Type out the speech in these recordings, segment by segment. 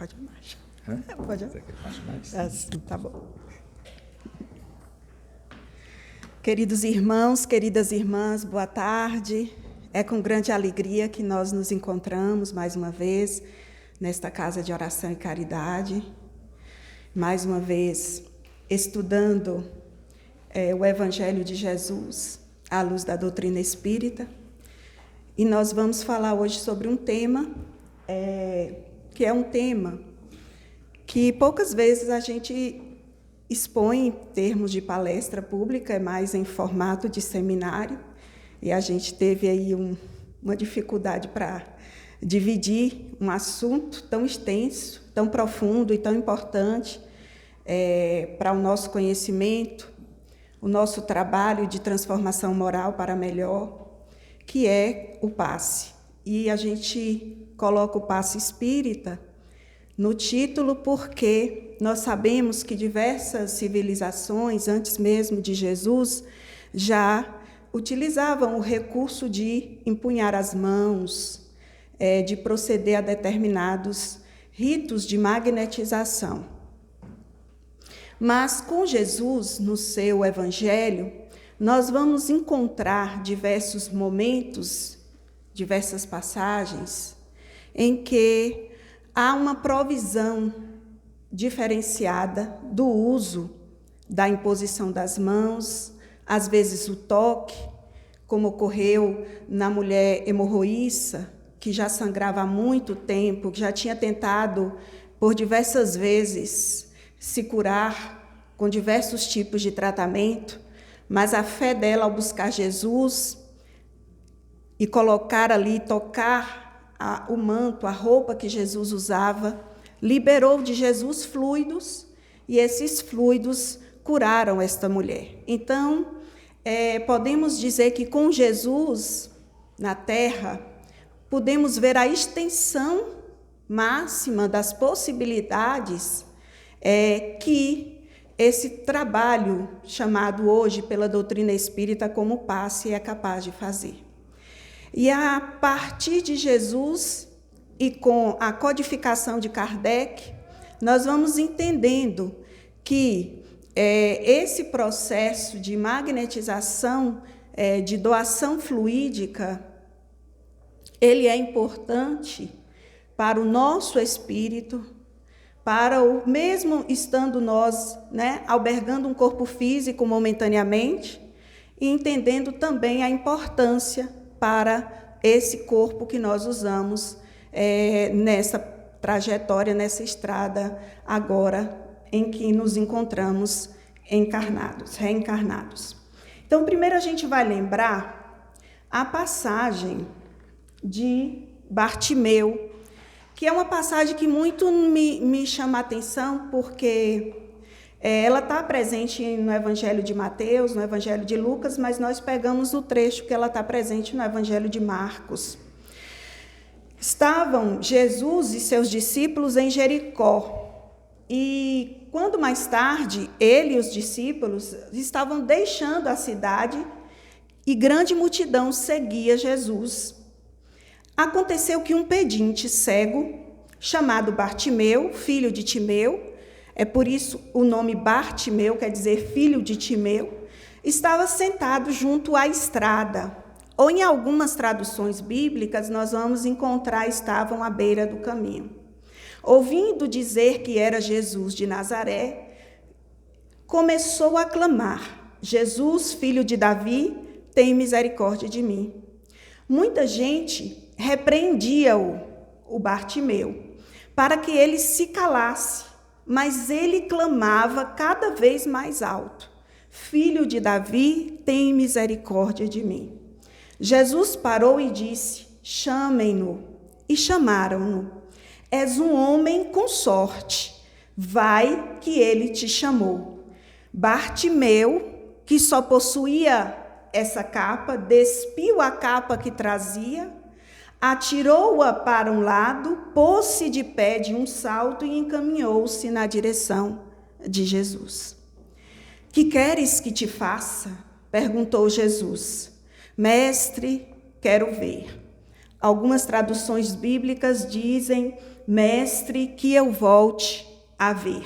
Pode mais. Pode. Você quer mais? Assim, tá bom. Queridos irmãos, queridas irmãs, boa tarde. É com grande alegria que nós nos encontramos mais uma vez nesta casa de oração e caridade. Mais uma vez, estudando o Evangelho de Jesus à luz da doutrina espírita. E nós vamos falar hoje sobre um tema que é um tema que poucas vezes a gente expõe em termos de palestra pública, é mais em formato de seminário, e a gente teve aí uma dificuldade para dividir um assunto tão extenso, tão profundo e tão importante para o nosso conhecimento, o nosso trabalho de transformação moral para melhor, que é o passe. E a gente coloca o passe espírita no título porque nós sabemos que diversas civilizações, antes mesmo de Jesus, já utilizavam o recurso de empunhar as mãos, de proceder a determinados ritos de magnetização. Mas com Jesus, no seu Evangelho, nós vamos encontrar diversos momentos, diversas passagens, em que há uma provisão diferenciada do uso da imposição das mãos, às vezes o toque, como ocorreu na mulher hemorroíça, que já sangrava há muito tempo, que já tinha tentado por diversas vezes se curar com diversos tipos de tratamento, mas a fé dela ao buscar Jesus e colocar ali, tocar o manto, a roupa que Jesus usava, liberou de Jesus fluidos, e esses fluidos curaram esta mulher. Então, podemos dizer que com Jesus na terra, podemos ver a extensão máxima das possibilidades que esse trabalho, chamado hoje pela doutrina espírita como passe, é capaz de fazer. E a partir de Jesus e com a codificação de Kardec, nós vamos entendendo que esse processo de magnetização, de doação fluídica, ele é importante para o nosso espírito, para o mesmo estando nós, albergando um corpo físico momentaneamente, e entendendo também a importância para esse corpo que nós usamos nessa trajetória, nessa estrada agora em que nos encontramos encarnados, reencarnados. Então, primeiro a gente vai lembrar a passagem de Bartimeu, que é uma passagem que muito me chama a atenção, porque ela está presente no Evangelho de Mateus, no Evangelho de Lucas, mas nós pegamos o trecho que ela está presente no Evangelho de Marcos. Estavam Jesus e seus discípulos em Jericó, e quando mais tarde ele e os discípulos estavam deixando a cidade, e grande multidão seguia Jesus. Aconteceu que um pedinte cego, chamado Bartimeu, filho de Timeu, é por isso o nome Bartimeu, quer dizer filho de Timeu, estava sentado junto à estrada, ou em algumas traduções bíblicas nós vamos encontrar estavam à beira do caminho. Ouvindo dizer que era Jesus de Nazaré, começou a clamar: Jesus, filho de Davi, tem misericórdia de mim. Muita gente repreendia o Bartimeu para que ele se calasse, mas ele clamava cada vez mais alto: Filho de Davi, tem misericórdia de mim. Jesus parou e disse: chamem-no. E chamaram-no. És um homem com sorte, vai que ele te chamou. Bartimeu, que só possuía essa capa, despiu a capa que trazia, atirou-a para um lado, pôs-se de pé de um salto e encaminhou-se na direção de Jesus. Que queres que te faça? Perguntou Jesus. Mestre, quero ver. Algumas traduções bíblicas dizem: mestre, que eu volte a ver.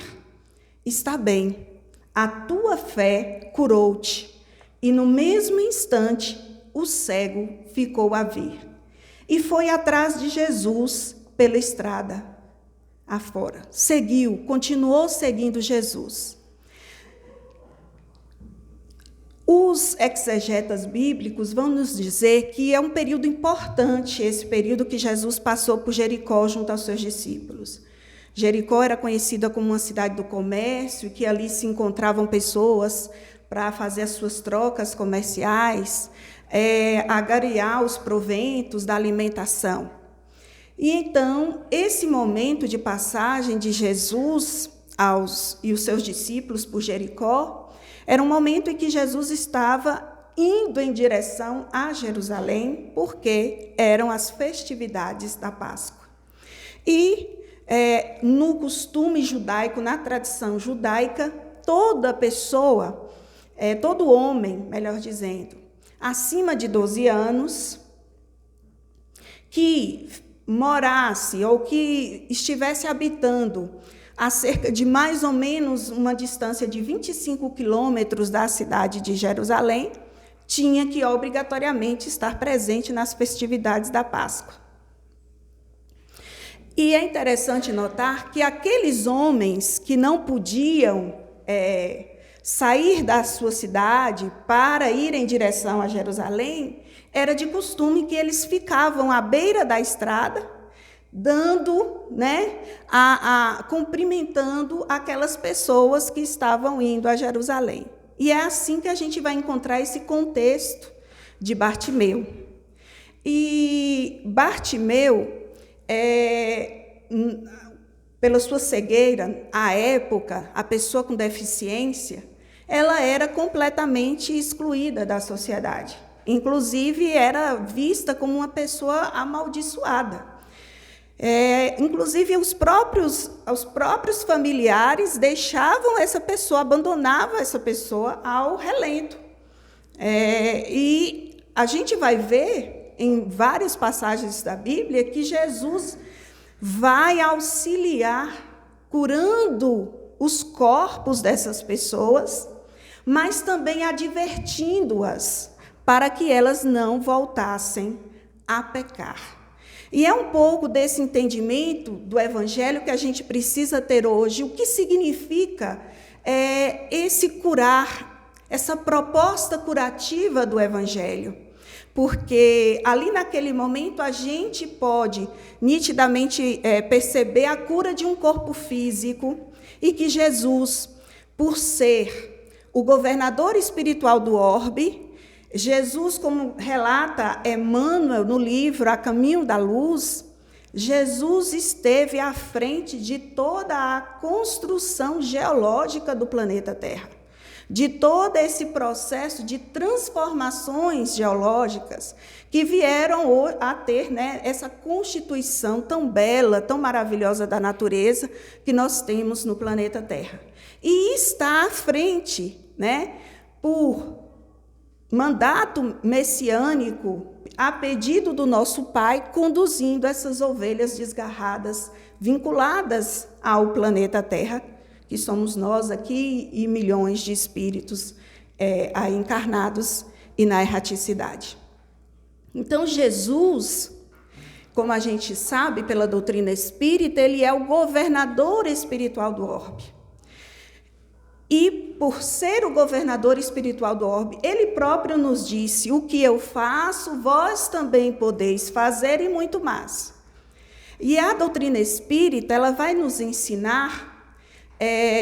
Está bem, a tua fé curou-te. E no mesmo instante, o cego ficou a ver. E foi atrás de Jesus pela estrada afora. Continuou seguindo Jesus. Os exegetas bíblicos vão nos dizer que é um período importante, esse período que Jesus passou por Jericó junto aos seus discípulos. Jericó era conhecida como uma cidade do comércio, que ali se encontravam pessoas para fazer as suas trocas comerciais, agariar os proventos da alimentação. E então, esse momento de passagem de Jesus e os seus discípulos por Jericó, era um momento em que Jesus estava indo em direção a Jerusalém, porque eram as festividades da Páscoa. E no costume judaico, na tradição judaica, toda pessoa, todo homem, melhor dizendo, acima de 12 anos, que morasse ou que estivesse habitando a cerca de mais ou menos uma distância de 25 quilômetros da cidade de Jerusalém, tinha que obrigatoriamente estar presente nas festividades da Páscoa. E é interessante notar que aqueles homens que não podiam sair da sua cidade para ir em direção a Jerusalém, era de costume que eles ficavam à beira da estrada, dando, cumprimentando aquelas pessoas que estavam indo a Jerusalém. E é assim que a gente vai encontrar esse contexto de Bartimeu. E Bartimeu, pela sua cegueira, à época, a pessoa com deficiência, ela era completamente excluída da sociedade. Inclusive, era vista como uma pessoa amaldiçoada. Inclusive, os próprios familiares deixavam essa pessoa, abandonavam essa pessoa ao relento. E a gente vai ver, em várias passagens da Bíblia, que Jesus vai auxiliar, curando os corpos dessas pessoas, mas também advertindo-as para que elas não voltassem a pecar. E é um pouco desse entendimento do Evangelho que a gente precisa ter hoje. O que significa esse curar, essa proposta curativa do Evangelho? Porque ali naquele momento a gente pode nitidamente perceber a cura de um corpo físico e que Jesus, por ser o governador espiritual do orbe, Jesus, como relata Emmanuel no livro A Caminho da Luz, Jesus esteve à frente de toda a construção geológica do planeta Terra, de todo esse processo de transformações geológicas que vieram a ter essa constituição tão bela, tão maravilhosa da natureza que nós temos no planeta Terra. E está à frente, por mandato messiânico, a pedido do nosso Pai, conduzindo essas ovelhas desgarradas, vinculadas ao planeta Terra, que somos nós aqui e milhões de espíritos aí encarnados e na erraticidade. Então, Jesus, como a gente sabe pela doutrina espírita, ele é o governador espiritual do orbe. E, por ser o governador espiritual do orbe, ele próprio nos disse: o que eu faço, vós também podeis fazer, e muito mais. E a doutrina espírita, ela vai nos ensinar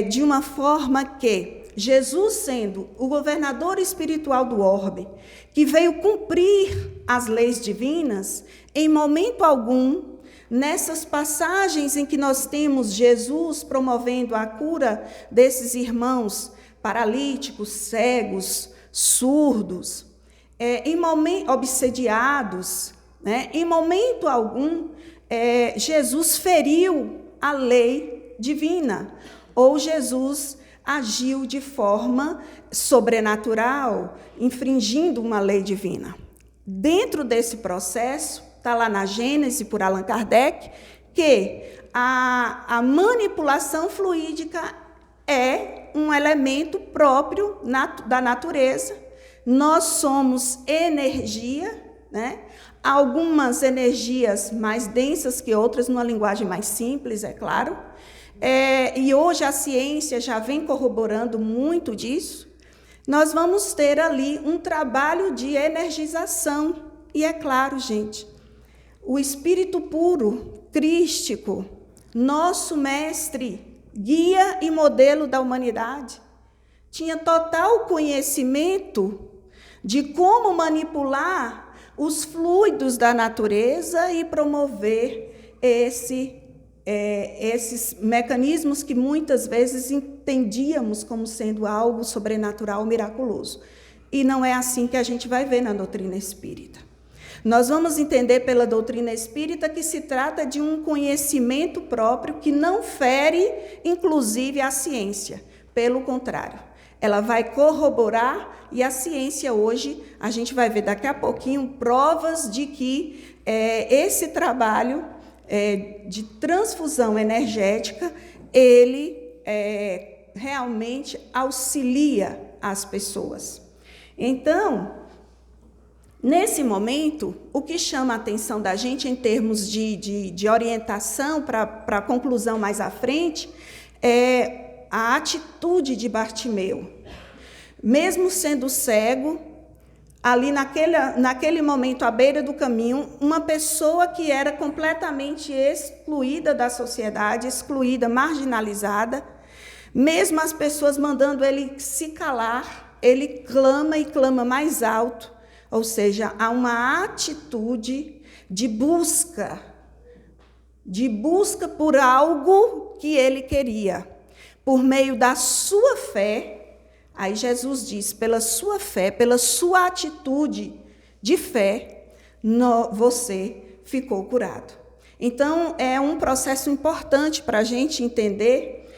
de uma forma que Jesus, sendo o governador espiritual do orbe, que veio cumprir as leis divinas, em momento algum, nessas passagens em que nós temos Jesus promovendo a cura desses irmãos paralíticos, cegos, surdos, obsediados, em momento algum, Jesus feriu a lei divina, ou Jesus agiu de forma sobrenatural, infringindo uma lei divina. Dentro desse processo, está lá na Gênese, por Allan Kardec, que a manipulação fluídica é um elemento próprio da natureza. Nós somos energia, né? Algumas energias mais densas que outras, numa linguagem mais simples, é claro. E hoje a ciência já vem corroborando muito disso. Nós vamos ter ali um trabalho de energização. E é claro, gente, o espírito puro, crístico, nosso mestre, guia e modelo da humanidade, tinha total conhecimento de como manipular os fluidos da natureza e promover esses mecanismos que muitas vezes entendíamos como sendo algo sobrenatural, miraculoso. E não é assim que a gente vai ver na doutrina espírita. Nós vamos entender pela doutrina espírita que se trata de um conhecimento próprio que não fere, inclusive, a ciência. Pelo contrário, ela vai corroborar, e a ciência hoje, a gente vai ver daqui a pouquinho, provas de que esse trabalho de transfusão energética, ele realmente auxilia as pessoas. Então, nesse momento, o que chama a atenção da gente em termos de orientação para a conclusão mais à frente é a atitude de Bartimeu. Mesmo sendo cego, ali naquele momento, à beira do caminho, uma pessoa que era completamente excluída da sociedade, excluída, marginalizada, mesmo as pessoas mandando ele se calar, ele clama e clama mais alto. Ou seja, há uma atitude de busca por algo que ele queria. Por meio da sua fé, aí Jesus diz, pela sua fé, pela sua atitude de fé, você ficou curado. Então, é um processo importante para a gente entender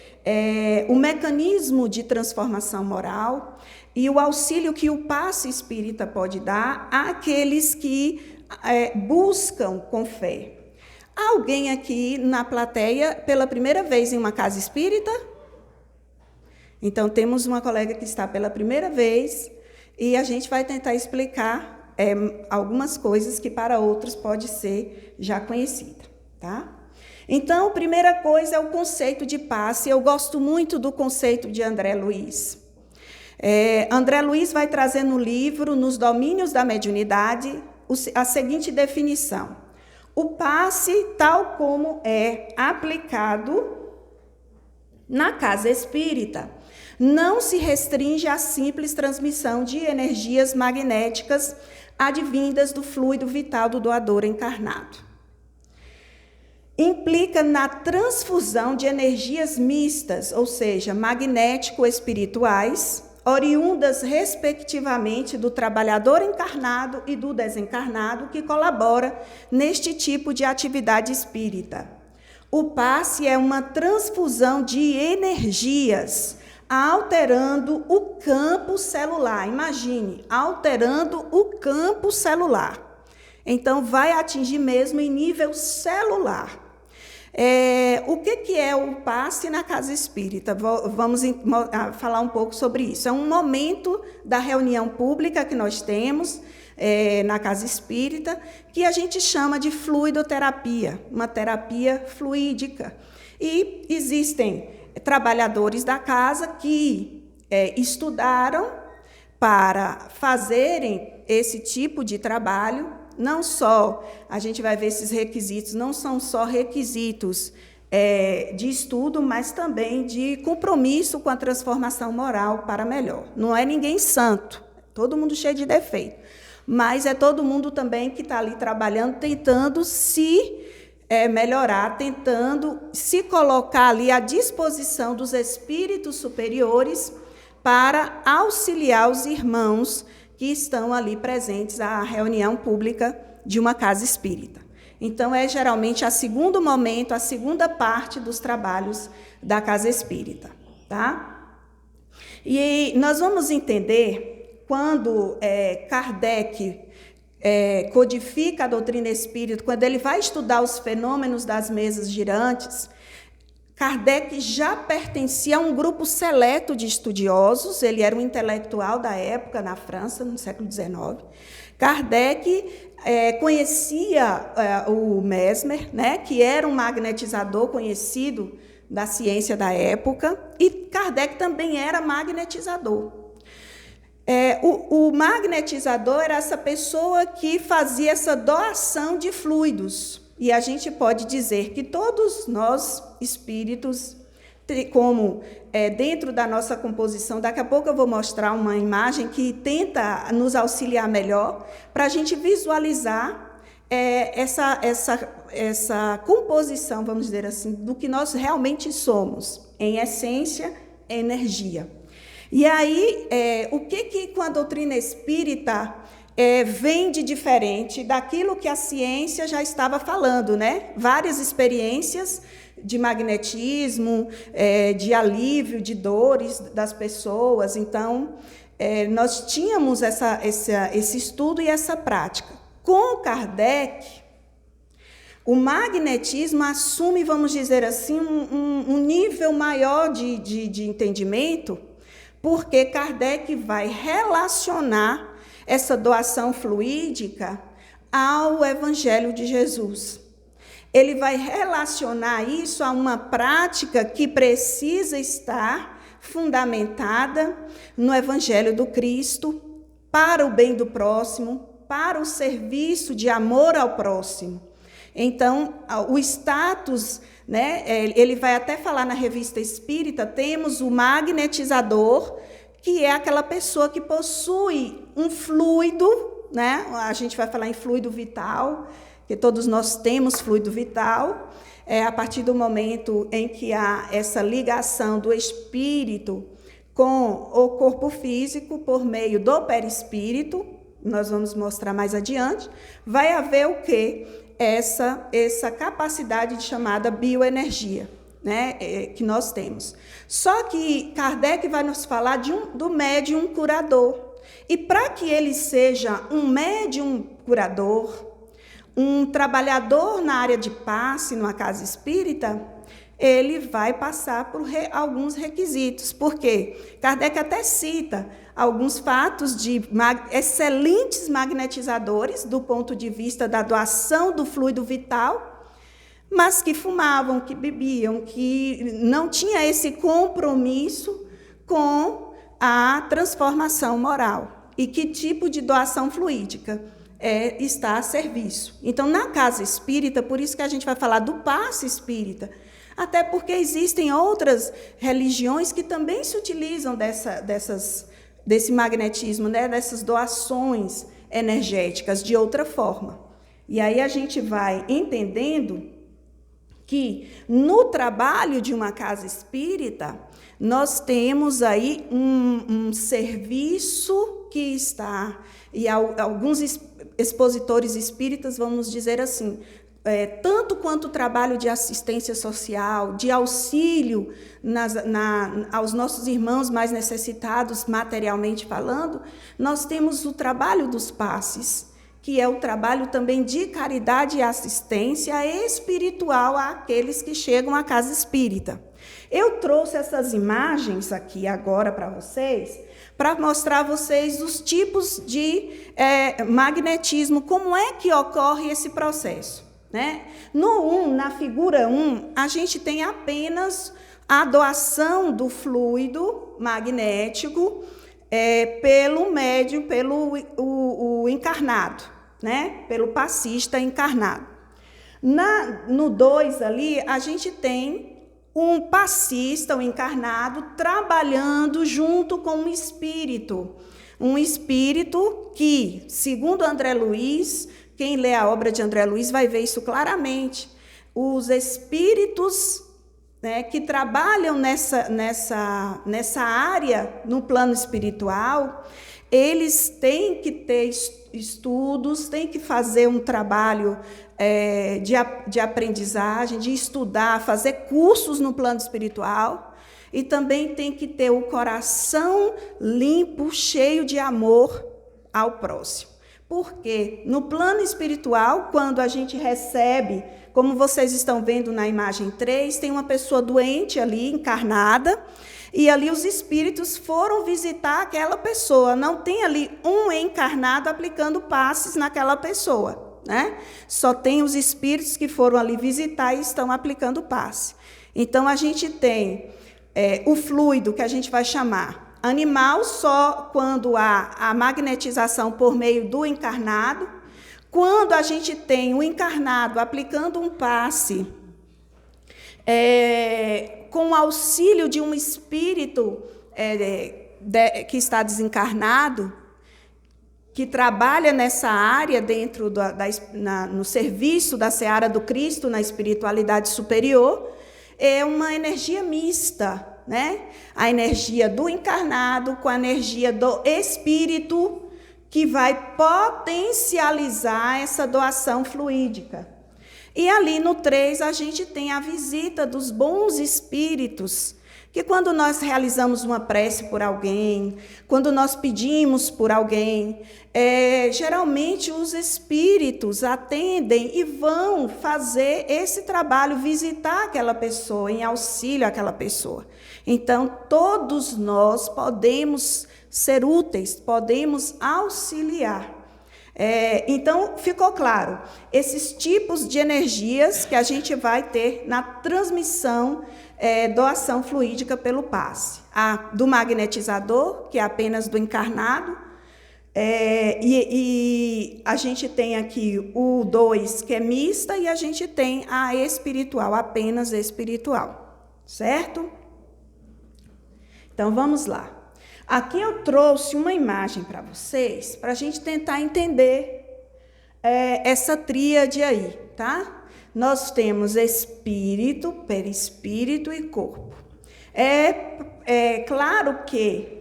o mecanismo de transformação moral e o auxílio que o passe espírita pode dar àqueles que buscam com fé. Há alguém aqui na plateia pela primeira vez em uma casa espírita? Então, temos uma colega que está pela primeira vez e a gente vai tentar explicar algumas coisas que para outros pode ser já conhecida, tá? Então, a primeira coisa é o conceito de passe. Eu gosto muito do conceito de André Luiz. André Luiz vai trazer no livro, Nos Domínios da Mediunidade, a seguinte definição. O passe, tal como é aplicado na casa espírita, não se restringe à simples transmissão de energias magnéticas advindas do fluido vital do doador encarnado. Implica na transfusão de energias mistas, ou seja, magnético-espirituais, oriundas, respectivamente, do trabalhador encarnado e do desencarnado, que colabora neste tipo de atividade espírita. O passe é uma transfusão de energias, alterando o campo celular. Imagine, alterando o campo celular. Então, vai atingir mesmo em nível celular. O que é o passe na casa espírita? Vamos falar um pouco sobre isso. É um momento da reunião pública que nós temos na casa espírita, que a gente chama de fluidoterapia, uma terapia fluídica. E existem trabalhadores da casa que estudaram para fazerem esse tipo de trabalho. Não só, a gente vai ver esses requisitos, não são só requisitos de estudo, mas também de compromisso com a transformação moral para melhor. Não é ninguém santo, todo mundo cheio de defeito, mas é todo mundo também que está ali trabalhando, tentando se melhorar, tentando se colocar ali à disposição dos espíritos superiores para auxiliar os irmãos que estão ali presentes à reunião pública de uma casa espírita. Então, é geralmente o segundo momento, a segunda parte dos trabalhos da casa espírita, tá? E nós vamos entender, quando Kardec codifica a doutrina espírita, quando ele vai estudar os fenômenos das mesas girantes, Kardec já pertencia a um grupo seleto de estudiosos, ele era um intelectual da época, na França, no século XIX. Kardec conhecia o Mesmer, né, que era um magnetizador conhecido da ciência da época, e Kardec também era magnetizador. O magnetizador era essa pessoa que fazia essa doação de fluidos. E a gente pode dizer que todos nós, espíritos, como dentro da nossa composição, daqui a pouco eu vou mostrar uma imagem que tenta nos auxiliar melhor, para a gente visualizar essa composição, vamos dizer assim, do que nós realmente somos, em essência, energia. E aí, o que com a doutrina espírita vem de diferente daquilo que a ciência já estava falando, né? Várias experiências de magnetismo, de alívio de dores das pessoas. Então, nós tínhamos esse estudo e essa prática. Com Kardec, o magnetismo assume, vamos dizer assim, um nível maior de entendimento, porque Kardec vai relacionar essa doação fluídica ao Evangelho de Jesus. Ele vai relacionar isso a uma prática que precisa estar fundamentada no Evangelho do Cristo, para o bem do próximo, para o serviço de amor ao próximo. Então, o status, né, ele vai até falar na Revista Espírita, temos o magnetizador, que é aquela pessoa que possui um fluido, né? A gente vai falar em fluido vital, que todos nós temos fluido vital, a partir do momento em que há essa ligação do espírito com o corpo físico por meio do perispírito, nós vamos mostrar mais adiante, vai haver o quê? Essa capacidade chamada bioenergia, né, que nós temos. Só que Kardec vai nos falar do médium curador. E para que ele seja um médium curador, um trabalhador na área de passe, numa casa espírita, ele vai passar por alguns requisitos. Por quê? Kardec até cita alguns fatos de excelentes magnetizadores, do ponto de vista da doação do fluido vital, mas que fumavam, que bebiam, que não tinha esse compromisso com a transformação moral. E que tipo de doação fluídica está a serviço. Então, na casa espírita, por isso que a gente vai falar do passe espírita, até porque existem outras religiões que também se utilizam desse magnetismo, né, dessas doações energéticas de outra forma. E aí a gente vai entendendo que no trabalho de uma casa espírita, nós temos aí um serviço que está, e alguns expositores espíritas vão nos dizer assim, tanto quanto o trabalho de assistência social, de auxílio aos nossos irmãos mais necessitados, materialmente falando, nós temos o trabalho dos passes, que é o trabalho também de caridade e assistência espiritual àqueles que chegam à casa espírita. Eu trouxe essas imagens aqui agora para vocês, para mostrar a vocês os tipos de magnetismo, como é que ocorre esse processo, né? Na figura 1, a gente tem apenas a doação do fluido magnético pelo médium, pelo o encarnado, né? Pelo passista encarnado. No 2 ali, a gente tem um passista, um encarnado, trabalhando junto com um espírito que, segundo André Luiz, quem lê a obra de André Luiz vai ver isso claramente, os espíritos, né, que trabalham nessa área, no plano espiritual, eles têm que ter estudos, têm que fazer um trabalho de aprendizagem, de estudar, fazer cursos no plano espiritual, e também tem que ter o coração limpo, cheio de amor ao próximo. Porque no plano espiritual, quando a gente recebe, como vocês estão vendo na imagem 3, tem uma pessoa doente ali, encarnada, e ali os espíritos foram visitar aquela pessoa. Não tem ali um encarnado aplicando passes naquela pessoa, né? Só tem os espíritos que foram ali visitar e estão aplicando passe. Então, a gente tem o fluido, que a gente vai chamar animal, só quando há a magnetização por meio do encarnado. Quando a gente tem o encarnado aplicando um passe, com o auxílio de um espírito que está desencarnado, que trabalha nessa área dentro no serviço da seara do Cristo, na espiritualidade superior, é uma energia mista, né? A energia do encarnado com a energia do espírito, que vai potencializar essa doação fluídica. E ali no 3 a gente tem a visita dos bons espíritos, que quando nós realizamos uma prece por alguém, quando nós pedimos por alguém, geralmente os espíritos atendem e vão fazer esse trabalho, visitar aquela pessoa, em auxílio àquela pessoa. Então, todos nós podemos ser úteis, podemos auxiliar. Então, ficou claro, esses tipos de energias que a gente vai ter na transmissão, doação fluídica pelo passe. A do magnetizador, que é apenas do encarnado, e a gente tem aqui o 2, que é mista, e a gente tem a espiritual, apenas espiritual, certo? Então, vamos lá. Aqui eu trouxe uma imagem para vocês, para a gente tentar entender essa tríade aí, tá? Nós temos espírito, perispírito e corpo. É claro que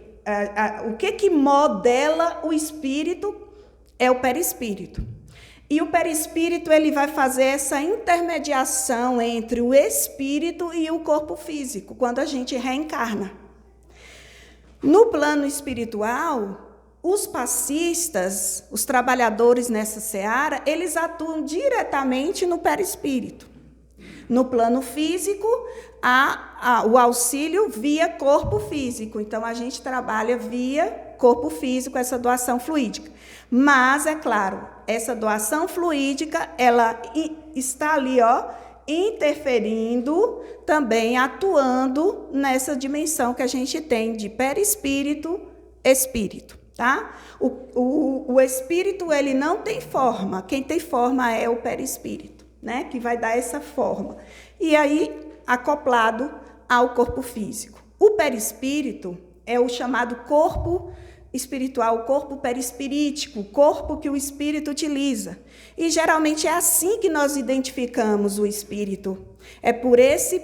o que modela o espírito é o perispírito. E o perispírito ele vai fazer essa intermediação entre o espírito e o corpo físico, quando a gente reencarna. No plano espiritual, os passistas, os trabalhadores nessa seara, eles atuam diretamente no perispírito. No plano físico, há o auxílio via corpo físico. Então, a gente trabalha via corpo físico, essa doação fluídica. Mas, é claro, essa doação fluídica, ela está ali, interferindo, também atuando nessa dimensão que a gente tem de perispírito, espírito, tá? O espírito, ele não tem forma, quem tem forma é o perispírito, né? Que vai dar essa forma. E aí, acoplado ao corpo físico. O perispírito é o chamado corpo espiritual, o corpo perispirítico, o corpo que o espírito utiliza. E geralmente é assim que nós identificamos o espírito. É por esse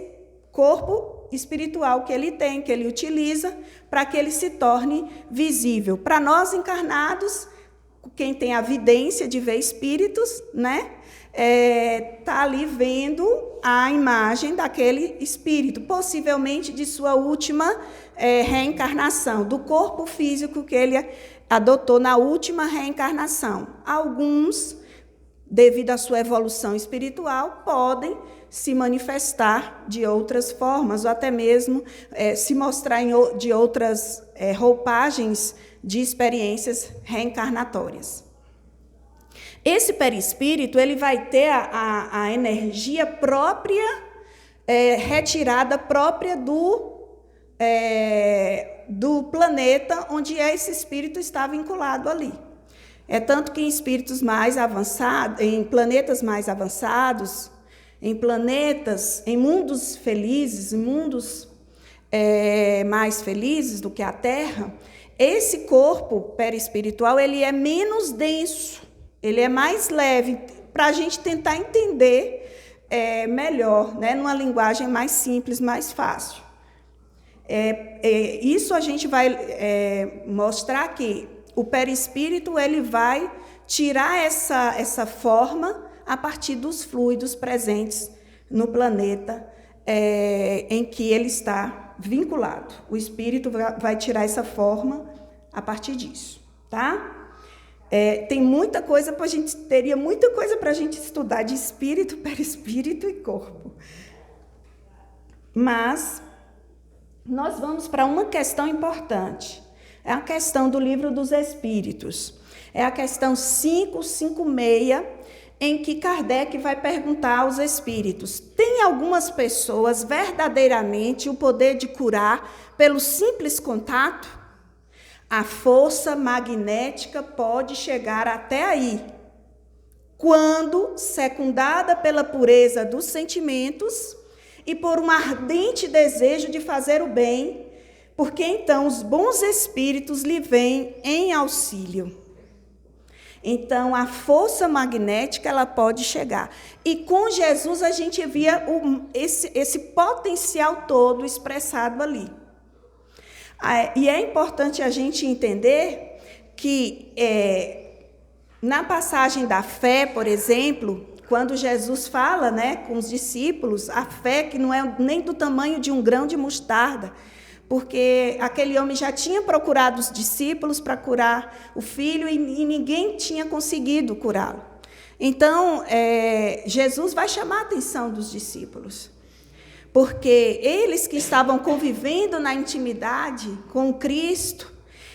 corpo espiritual que ele tem, que ele utiliza, para que ele se torne visível. Para nós encarnados, quem tem a vidência de ver espíritos, né? Tá ali vendo a imagem daquele espírito, possivelmente de sua última reencarnação, do corpo físico que ele adotou na última reencarnação. Alguns, devido à sua evolução espiritual, podem se manifestar de outras formas, ou até mesmo se mostrar de outras roupagens de experiências reencarnatórias. Esse perispírito, ele vai ter a energia própria, retirada própria do planeta onde esse espírito está vinculado ali. É tanto que em espíritos mais avançados, em planetas mais avançados, em mundos felizes, em mundos mais felizes do que a Terra, esse corpo perispiritual, ele é menos denso, ele é mais leve, para a gente tentar entender melhor, né, numa linguagem mais simples, mais fácil. Isso a gente vai mostrar que o perispírito ele vai tirar essa forma a partir dos fluidos presentes no planeta em que ele está vinculado. O espírito vai tirar essa forma a partir disso, tá? Tem muita coisa para a gente, teria muita coisa para a gente estudar de espírito, perispírito e corpo. Mas nós vamos para uma questão importante. É a questão do Livro dos Espíritos. É a questão 556, em que Kardec vai perguntar aos espíritos: tem algumas pessoas verdadeiramente o poder de curar pelo simples contato? A força magnética pode chegar até aí, quando secundada pela pureza dos sentimentos e por um ardente desejo de fazer o bem, porque então os bons espíritos lhe vêm em auxílio. Então, a força magnética, ela pode chegar. E com Jesus, a gente via esse potencial todo expressado ali. E é importante a gente entender que, na passagem da fé, por exemplo, quando Jesus fala, né, com os discípulos, a fé que não é nem do tamanho de um grão de mostarda, porque aquele homem já tinha procurado os discípulos para curar o filho e ninguém tinha conseguido curá-lo. Então, Jesus vai chamar a atenção dos discípulos, porque eles que estavam convivendo na intimidade com Cristo,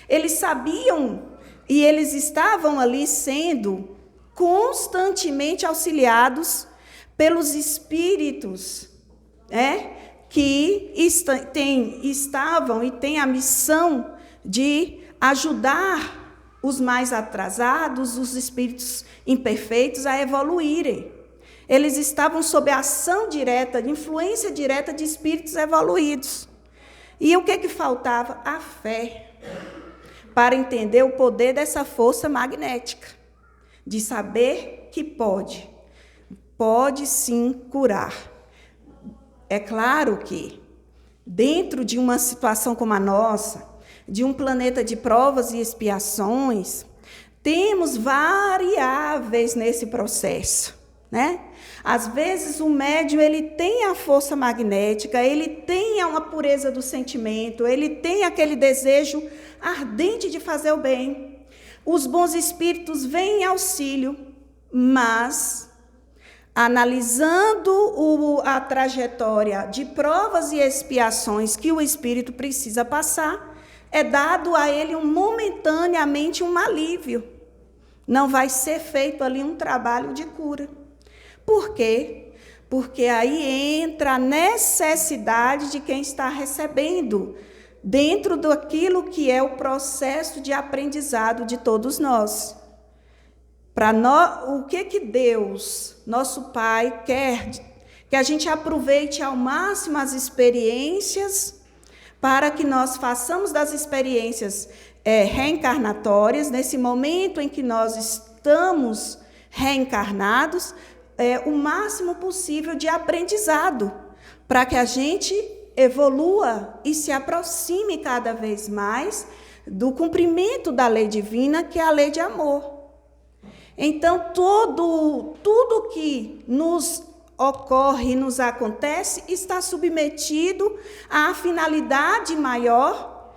eles sabiam e eles estavam ali sendo constantemente auxiliados pelos espíritos, que estavam e têm a missão de ajudar os mais atrasados, os espíritos imperfeitos a evoluírem. Eles estavam sob a ação direta, de influência direta de espíritos evoluídos. E o que faltava? A fé, para entender o poder dessa força magnética, de saber que pode sim curar. É claro que, dentro de uma situação como a nossa, de um planeta de provas e expiações, temos variáveis nesse processo, né? Às vezes o médium ele tem a força magnética, ele tem uma pureza do sentimento, ele tem aquele desejo ardente de fazer o bem. Os bons espíritos vêm em auxílio, mas analisando a trajetória de provas e expiações que o espírito precisa passar, é dado a ele momentaneamente um alívio. Não vai ser feito ali um trabalho de cura. Por quê? Porque aí entra a necessidade de quem está recebendo, dentro daquilo que é o processo de aprendizado de todos nós. Para nós, o que Deus, nosso Pai, quer? Que a gente aproveite ao máximo as experiências, para que nós façamos das experiências reencarnatórias, nesse momento em que nós estamos reencarnados, o máximo possível de aprendizado, para que a gente evolua e se aproxime cada vez mais do cumprimento da lei divina, que é a lei de amor. Então, tudo que nos ocorre e nos acontece está submetido à finalidade maior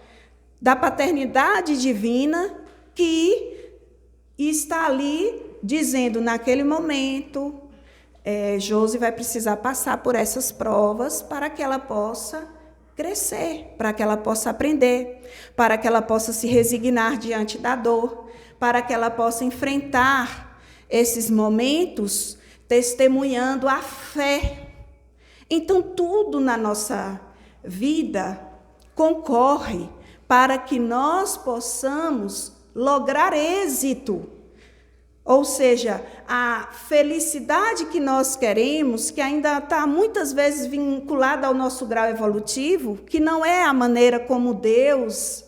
da paternidade divina, que está ali dizendo, naquele momento, Josi vai precisar passar por essas provas para que ela possa crescer, para que ela possa aprender, para que ela possa se resignar diante da dor, para que ela possa enfrentar esses momentos testemunhando a fé. Então, tudo na nossa vida concorre para que nós possamos lograr êxito. Ou seja, a felicidade que nós queremos, que ainda está muitas vezes vinculada ao nosso grau evolutivo, que não é a maneira como Deus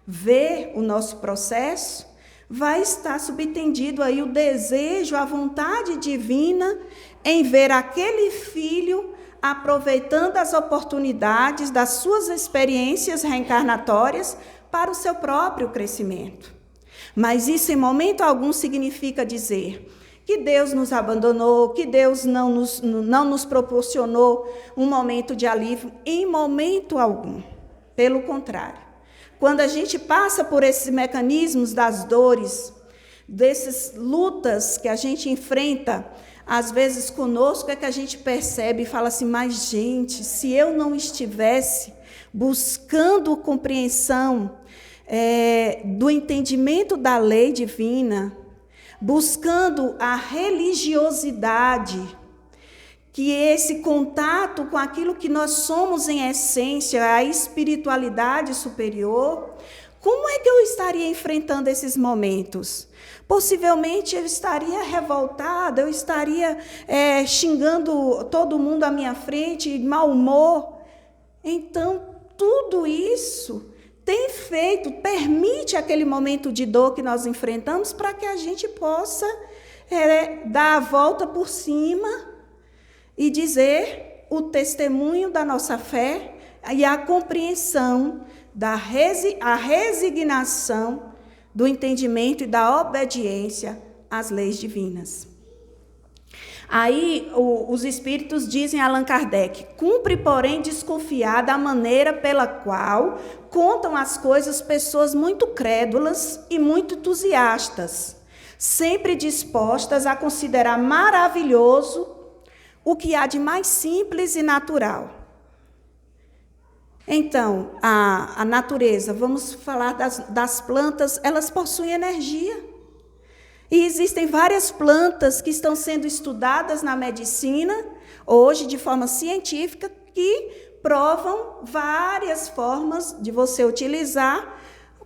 vê o nosso processo, vai estar subtendido aí o desejo, a vontade divina em ver aquele filho aproveitando as oportunidades das suas experiências reencarnatórias para o seu próprio crescimento. Mas isso em momento algum significa dizer que Deus nos abandonou, que Deus não nos proporcionou um momento de alívio, em momento algum. Pelo contrário, quando a gente passa por esses mecanismos das dores, dessas lutas que a gente enfrenta, às vezes conosco, é que a gente percebe e fala assim, mas gente, se eu não estivesse buscando compreensão do entendimento da lei divina, buscando a religiosidade, que esse contato com aquilo que nós somos em essência, a espiritualidade superior, como é que eu estaria enfrentando esses momentos? Possivelmente eu estaria revoltada, eu estaria xingando todo mundo à minha frente, de mau humor. Então, tudo isso permite aquele momento de dor que nós enfrentamos para que a gente possa dar a volta por cima e dizer o testemunho da nossa fé e a compreensão, a resignação do entendimento e da obediência às leis divinas. Aí os espíritos dizem a Allan Kardec, cumpre, porém, desconfiar da maneira pela qual contam as coisas pessoas muito crédulas e muito entusiastas, sempre dispostas a considerar maravilhoso o que há de mais simples e natural. Então, a natureza, vamos falar das plantas, elas possuem energia. E existem várias plantas que estão sendo estudadas na medicina, hoje de forma científica, que provam várias formas de você utilizar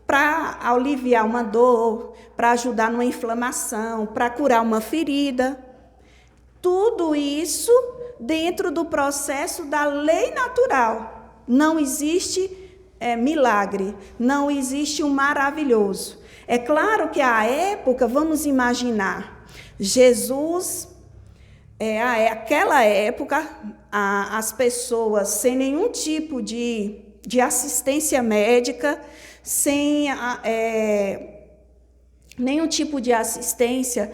para aliviar uma dor, para ajudar numa inflamação, para curar uma ferida. Tudo isso dentro do processo da lei natural. Não existe milagre, não existe um maravilhoso. É claro que à época, vamos imaginar, Jesus, aquela época, as pessoas sem nenhum tipo de assistência médica, sem nenhum tipo de assistência,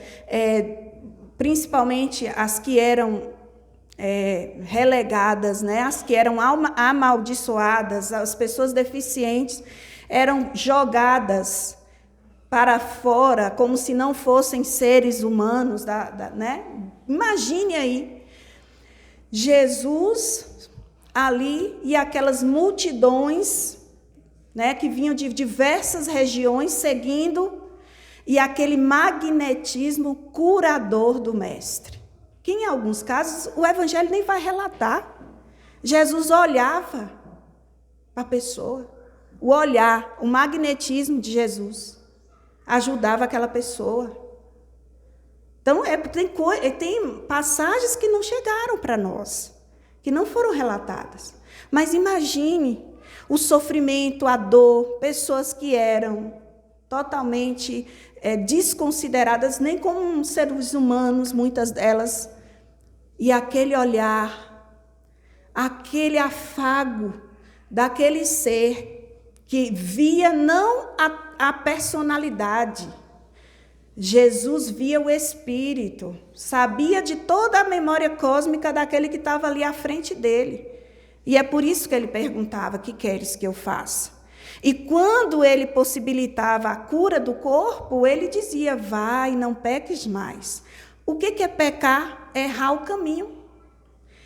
principalmente as que eram relegadas, né? As que eram amaldiçoadas, as pessoas deficientes, eram jogadas para fora, como se não fossem seres humanos, né? Imagine aí, Jesus ali e aquelas multidões, né, que vinham de diversas regiões seguindo, e aquele magnetismo curador do Mestre. Que em alguns casos o Evangelho nem vai relatar. Jesus olhava para a pessoa, o olhar, o magnetismo de Jesus ajudava aquela pessoa. Então, tem passagens que não chegaram para nós, que não foram relatadas. Mas imagine o sofrimento, a dor, pessoas que eram totalmente desconsideradas, nem como seres humanos, muitas delas, e aquele olhar, aquele afago daquele ser que via não a personalidade. Jesus via o espírito, sabia de toda a memória cósmica daquele que estava ali à frente dele. E é por isso que ele perguntava, que queres que eu faça? E quando ele possibilitava a cura do corpo, ele dizia, vai, não peques mais. O que é pecar? Errar o caminho.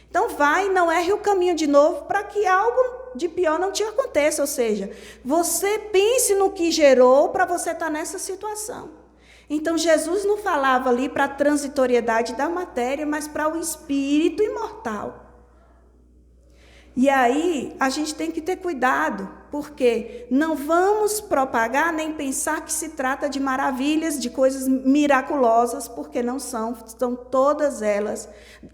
Então vai, não erre o caminho de novo, para que algo de pior não te aconteça. Ou seja, você pense no que gerou para você estar nessa situação. Então Jesus não falava ali para a transitoriedade da matéria, mas para o espírito imortal. E aí a gente tem que ter cuidado, porque não vamos propagar nem pensar que se trata de maravilhas, de coisas miraculosas, porque não são, estão todas elas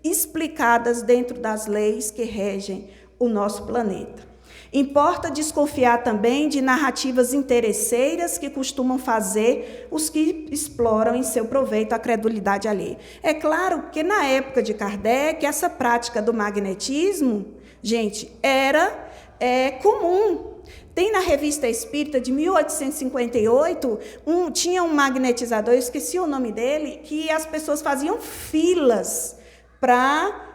explicadas dentro das leis que regem o nosso planeta. Importa desconfiar também de narrativas interesseiras que costumam fazer os que exploram em seu proveito a credulidade alheia. É claro que na época de Kardec, essa prática do magnetismo, gente, era comum. Tem na Revista Espírita de 1858, tinha um magnetizador, eu esqueci o nome dele, que as pessoas faziam filas para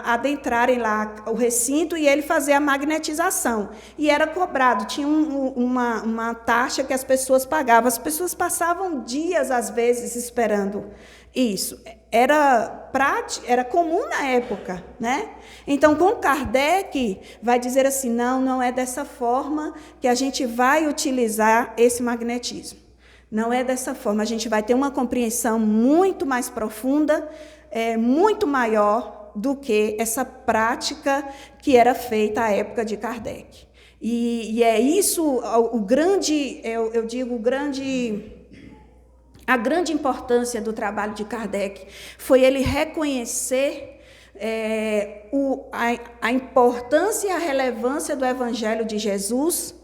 adentrarem lá o recinto e ele fazer a magnetização. E era cobrado, tinha uma taxa que as pessoas pagavam. As pessoas passavam dias, às vezes, esperando isso. Era comum na época, né? Então, com Kardec, vai dizer assim, não é dessa forma que a gente vai utilizar esse magnetismo. Não é dessa forma, a gente vai ter uma compreensão muito mais profunda, muito maior do que essa prática que era feita à época de Kardec. E é isso, a grande importância do trabalho de Kardec foi ele reconhecer a importância e a relevância do Evangelho de Jesus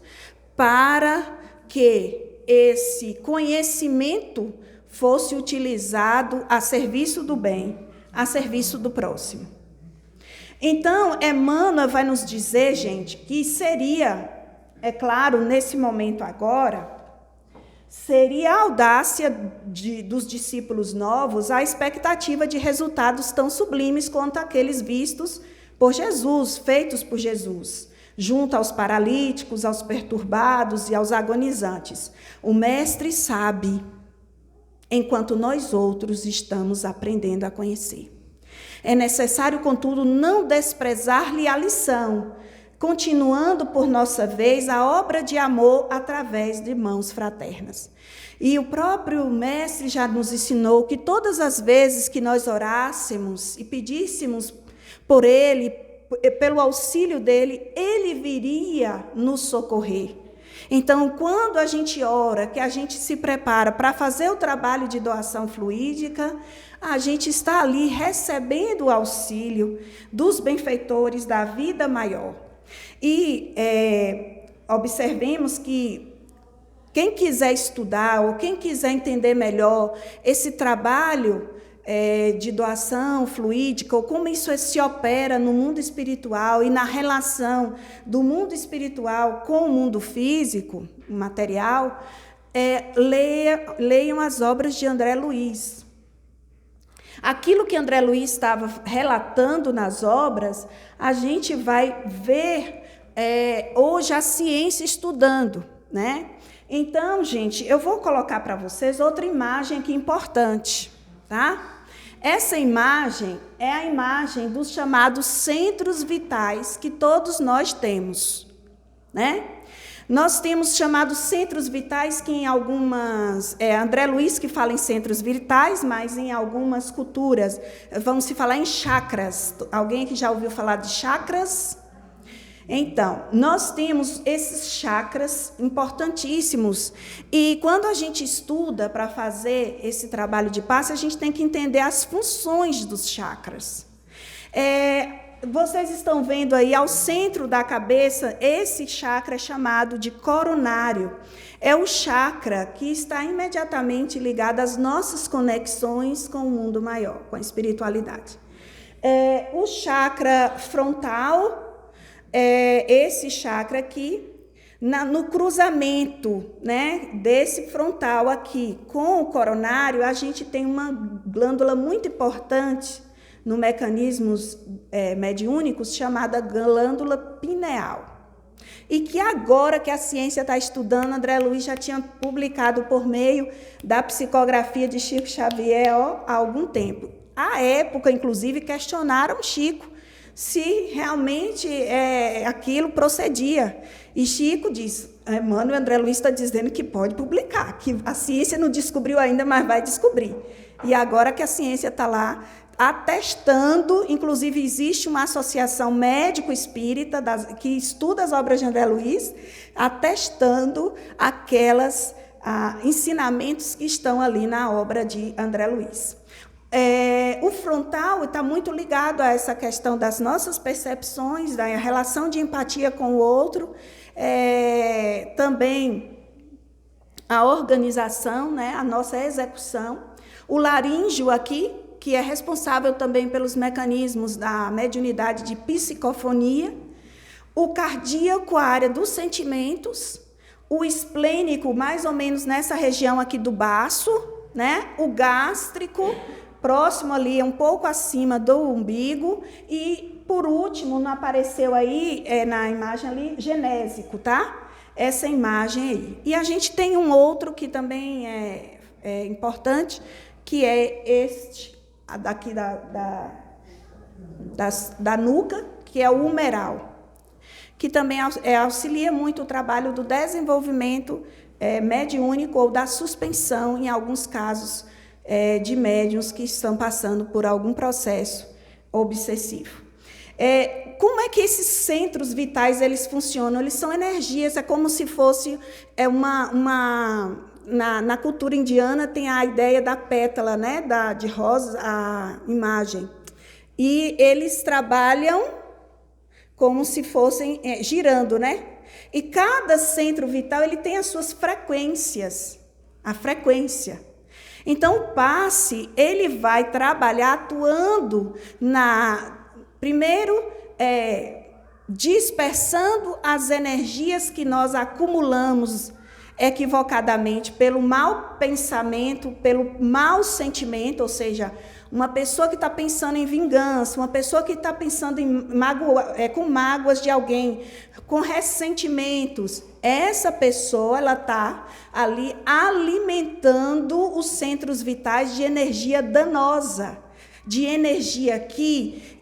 para que esse conhecimento fosse utilizado a serviço do bem, a serviço do próximo. Então, Emmanuel vai nos dizer, gente, que seria, é claro, nesse momento agora, seria a audácia dos discípulos novos a expectativa de resultados tão sublimes quanto aqueles vistos por Jesus, feitos por Jesus, junto aos paralíticos, aos perturbados e aos agonizantes. O Mestre sabe, enquanto nós outros estamos aprendendo a conhecer. É necessário, contudo, não desprezar-lhe a lição, continuando, por nossa vez, a obra de amor através de mãos fraternas. E o próprio Mestre já nos ensinou que todas as vezes que nós orássemos e pedíssemos por ele, pelo auxílio dele, ele viria nos socorrer. Então, quando a gente ora, que a gente se prepara para fazer o trabalho de doação fluídica, a gente está ali recebendo o auxílio dos benfeitores da vida maior. E observemos que quem quiser estudar ou quem quiser entender melhor esse trabalho de doação fluídica, ou como isso se opera no mundo espiritual e na relação do mundo espiritual com o mundo físico, material, leiam as obras de André Luiz. Aquilo que André Luiz estava relatando nas obras, a gente vai ver hoje a ciência estudando, né? Então, gente, eu vou colocar para vocês outra imagem aqui importante, tá? Essa imagem é a imagem dos chamados centros vitais que todos nós temos, né? Nós temos chamados centros vitais que em algumas... André Luiz que fala em centros vitais, mas em algumas culturas vamos se falar em chakras. Alguém que já ouviu falar de chakras? Então, nós temos esses chakras importantíssimos e quando a gente estuda para fazer esse trabalho de passe, a gente tem que entender as funções dos chakras. Vocês estão vendo aí ao centro da cabeça, esse chakra é chamado de coronário. É o chakra que está imediatamente ligado às nossas conexões com o mundo maior, com a espiritualidade. O chakra frontal, esse chakra aqui, no cruzamento, né, desse frontal aqui com o coronário, a gente tem uma glândula muito importante no mecanismos mediúnicos, chamada glândula pineal. E que agora que a ciência está estudando, André Luiz já tinha publicado por meio da psicografia de Chico Xavier há algum tempo. À época, inclusive, questionaram Chico se realmente aquilo procedia. E Chico diz, Emmanuel, André Luiz está dizendo que pode publicar, que a ciência não descobriu ainda, mas vai descobrir. E agora que a ciência está lá atestando, inclusive existe uma associação médico-espírita que estuda as obras de André Luiz, atestando aqueles ensinamentos que estão ali na obra de André Luiz. O frontal está muito ligado a essa questão das nossas percepções, da relação de empatia com o outro, também a organização, né, a nossa execução. O laríngeo aqui, que é responsável também pelos mecanismos da mediunidade de psicofonia. O cardíaco, a área dos sentimentos. O esplênico, mais ou menos nessa região aqui do baço, né? O gástrico, próximo ali, um pouco acima do umbigo, e por último, não apareceu aí, na imagem ali, genésico, tá? Essa imagem aí. E a gente tem um outro que também é importante, que é este, daqui da nuca, que é o humeral, que também auxilia muito o trabalho do desenvolvimento mediúnico ou da suspensão, em alguns casos, de médiuns que estão passando por algum processo obsessivo. Como é que esses centros vitais eles funcionam? Eles são energias, é como se fosse na cultura indiana tem a ideia da pétala, né, de rosa, a imagem. E eles trabalham como se fossem girando, né? E cada centro vital ele tem as suas frequências, a frequência. Então, o passe ele vai trabalhar atuando primeiro, dispersando as energias que nós acumulamos equivocadamente pelo mau pensamento, pelo mau sentimento, ou seja, uma pessoa que está pensando em vingança, uma pessoa que está pensando com mágoas de alguém, com ressentimentos, essa pessoa ela está ali alimentando os centros vitais de energia danosa, de energia que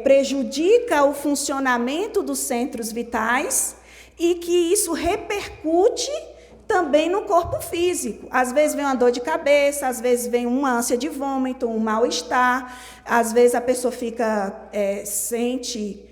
prejudica o funcionamento dos centros vitais e que isso repercute também no corpo físico. Às vezes vem uma dor de cabeça, às vezes vem uma ânsia de vômito, um mal-estar, às vezes a pessoa sente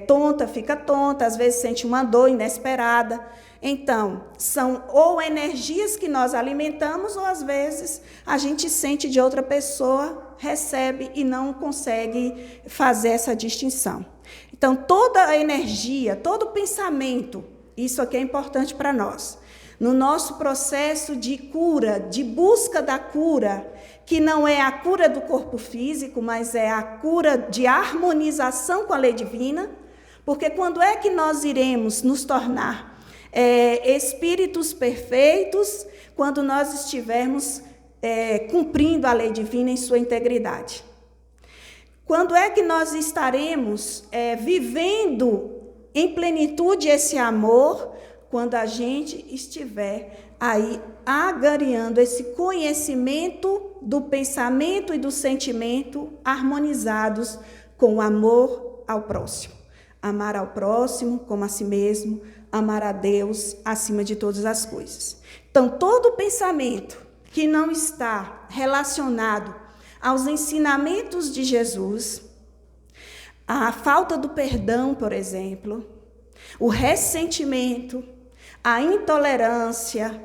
tonta, fica tonta, às vezes sente uma dor inesperada. Então, são ou energias que nós alimentamos, ou às vezes a gente sente de outra pessoa, recebe e não consegue fazer essa distinção. Então, toda a energia, todo pensamento, isso aqui é importante para nós. No nosso processo de cura, de busca da cura, que não é a cura do corpo físico, mas é a cura de harmonização com a lei divina, porque quando é que nós iremos nos tornar espíritos perfeitos? Quando nós estivermos cumprindo a lei divina em sua integridade. Quando é que nós estaremos vivendo em plenitude esse amor? Quando a gente estiver aí agariando esse conhecimento do pensamento e do sentimento harmonizados com o amor ao próximo. Amar ao próximo como a si mesmo, amar a Deus acima de todas as coisas. Então, todo pensamento que não está relacionado aos ensinamentos de Jesus, a falta do perdão, por exemplo, o ressentimento, a intolerância,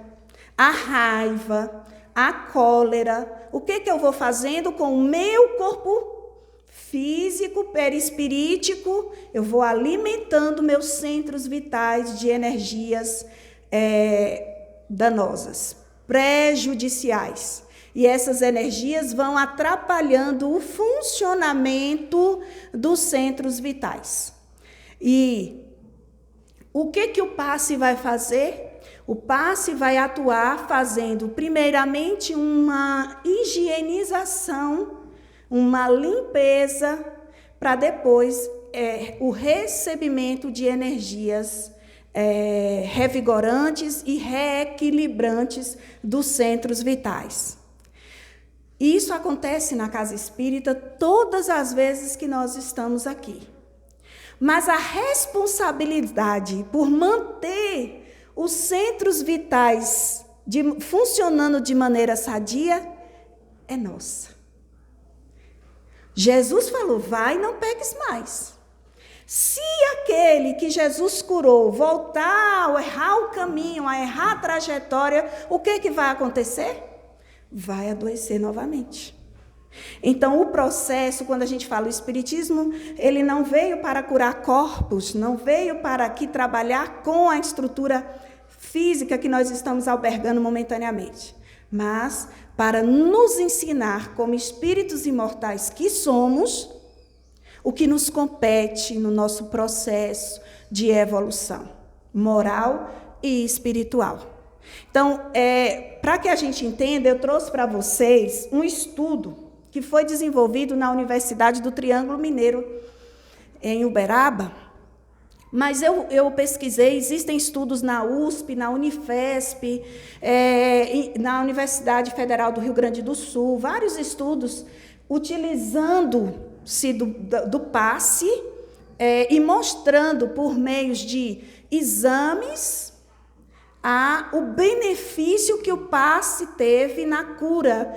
a raiva, a cólera, o que eu vou fazendo com o meu corpo físico, perispirítico? Eu vou alimentando meus centros vitais de energias danosas, prejudiciais. E essas energias vão atrapalhando o funcionamento dos centros vitais. E o que o passe vai fazer? O passe vai atuar fazendo, primeiramente, uma higienização, uma limpeza, para depois o recebimento de energias revigorantes e reequilibrantes dos centros vitais. Isso acontece na casa espírita todas as vezes que nós estamos aqui. Mas a responsabilidade por manter os centros vitais funcionando de maneira sadia é nossa. Jesus falou, vai e não peques mais. Se aquele que Jesus curou voltar a errar o caminho, a errar a trajetória, o que vai acontecer? Vai adoecer novamente. Então, o processo, quando a gente fala o espiritismo, ele não veio para curar corpos, não veio para aqui trabalhar com a estrutura física que nós estamos albergando momentaneamente, mas para nos ensinar, como espíritos imortais que somos, o que nos compete no nosso processo de evolução moral e espiritual. Então, para que a gente entenda, eu trouxe para vocês um estudo que foi desenvolvido na Universidade do Triângulo Mineiro, em Uberaba, mas eu pesquisei, existem estudos na USP, na Unifesp, na Universidade Federal do Rio Grande do Sul, vários estudos utilizando-se do passe e mostrando por meios de exames o benefício que o passe teve na cura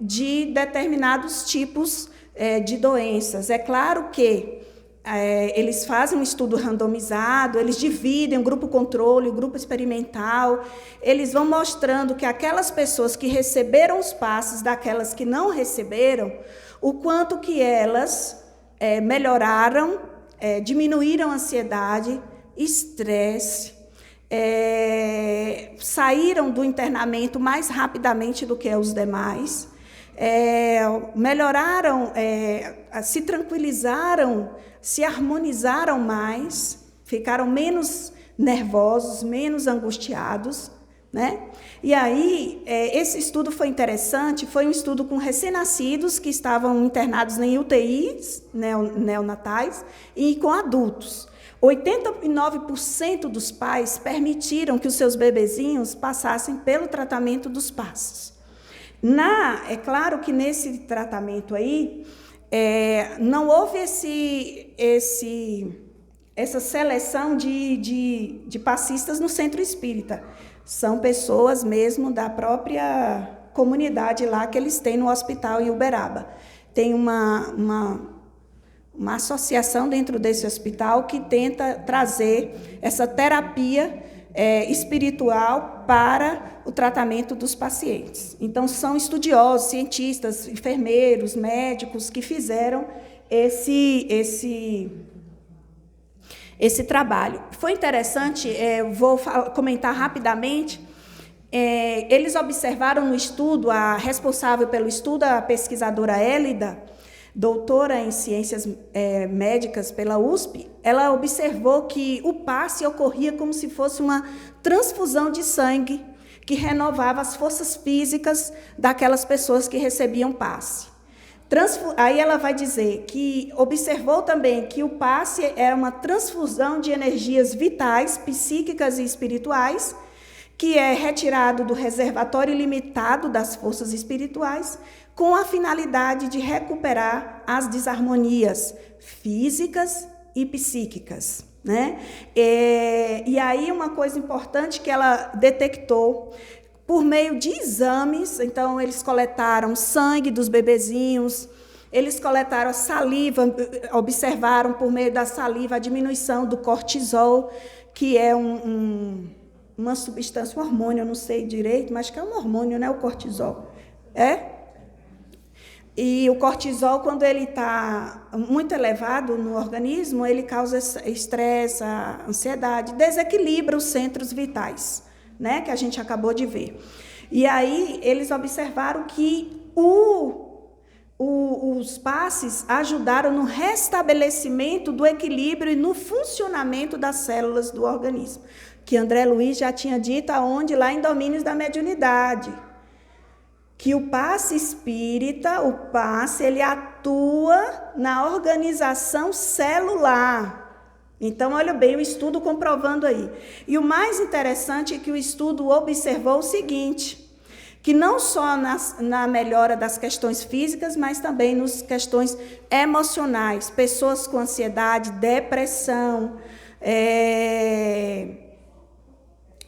de determinados tipos de doenças. É claro que eles fazem um estudo randomizado, eles dividem o grupo controle, o grupo experimental, eles vão mostrando que aquelas pessoas que receberam os passes daquelas que não receberam, o quanto que elas melhoraram, diminuíram a ansiedade, estresse, saíram do internamento mais rapidamente do que os demais, melhoraram, se tranquilizaram, se harmonizaram mais, ficaram menos nervosos, menos angustiados, né? E aí, esse estudo foi interessante, foi um estudo com recém-nascidos que estavam internados em UTIs neonatais e com adultos. 89% dos pais permitiram que os seus bebezinhos passassem pelo tratamento dos passos. É claro que nesse tratamento aí, não houve essa seleção de passistas no centro espírita. São pessoas mesmo da própria comunidade lá que eles têm no hospital em Uberaba. Tem uma associação dentro desse hospital que tenta trazer essa terapia espiritual para o tratamento dos pacientes. Então, são estudiosos, cientistas, enfermeiros, médicos que fizeram esse trabalho. Foi interessante, vou comentar rapidamente, eles observaram no estudo, a responsável pelo estudo, a pesquisadora Hélida, doutora em ciências médicas pela USP, ela observou que o passe ocorria como se fosse uma transfusão de sangue que renovava as forças físicas daquelas pessoas que recebiam passe. Aí ela vai dizer que observou também que o passe era uma transfusão de energias vitais, psíquicas e espirituais, que é retirado do reservatório ilimitado das forças espirituais, com a finalidade de recuperar as desarmonias físicas e psíquicas, né? E aí uma coisa importante que ela detectou, por meio de exames, então eles coletaram sangue dos bebezinhos, eles coletaram a saliva, observaram por meio da saliva a diminuição do cortisol, que é uma substância, um hormônio, eu não sei direito, mas que é um hormônio, né, o cortisol. E o cortisol, quando ele está muito elevado no organismo, ele causa estresse, ansiedade, desequilibra os centros vitais, né, que a gente acabou de ver. E aí eles observaram que os passes ajudaram no restabelecimento do equilíbrio e no funcionamento das células do organismo, que André Luiz já tinha dito aonde, lá em Domínios da Mediunidade, que o passe espírita, ele atua na organização celular. Então, olha bem, o estudo comprovando aí. E o mais interessante é que o estudo observou o seguinte, que não só na melhora das questões físicas, mas também nas questões emocionais, pessoas com ansiedade, depressão,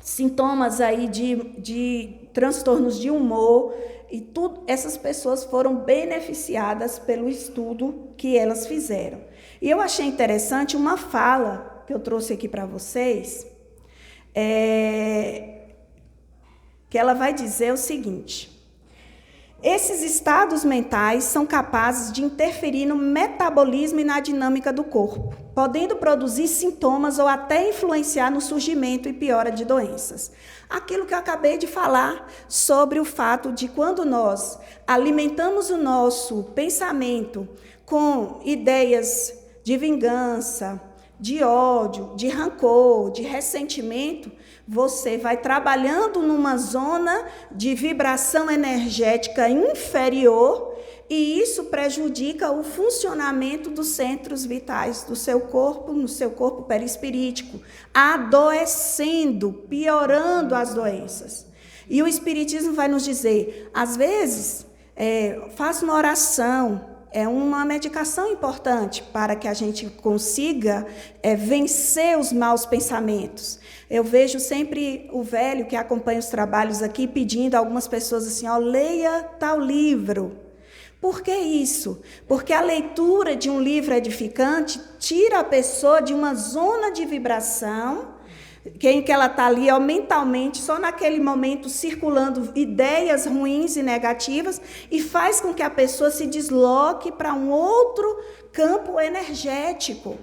sintomas aí de transtornos de humor, e tudo, essas pessoas foram beneficiadas pelo estudo que elas fizeram. E eu achei interessante uma fala que eu trouxe aqui para vocês, que ela vai dizer o seguinte: esses estados mentais são capazes de interferir no metabolismo e na dinâmica do corpo, podendo produzir sintomas ou até influenciar no surgimento e piora de doenças. Aquilo que eu acabei de falar sobre o fato de quando nós alimentamos o nosso pensamento com ideias de vingança, de ódio, de rancor, de ressentimento, você vai trabalhando numa zona de vibração energética inferior e isso prejudica o funcionamento dos centros vitais do seu corpo, no seu corpo perispirítico, adoecendo, piorando as doenças. E o Espiritismo vai nos dizer, às vezes, faça uma oração, é uma medicação importante para que a gente consiga vencer os maus pensamentos. Eu vejo sempre o velho que acompanha os trabalhos aqui pedindo a algumas pessoas assim, leia tal livro. Por que isso? Porque a leitura de um livro edificante tira a pessoa de uma zona de vibração, em que ela está ali mentalmente, só naquele momento, circulando ideias ruins e negativas, e faz com que a pessoa se desloque para um outro campo energético.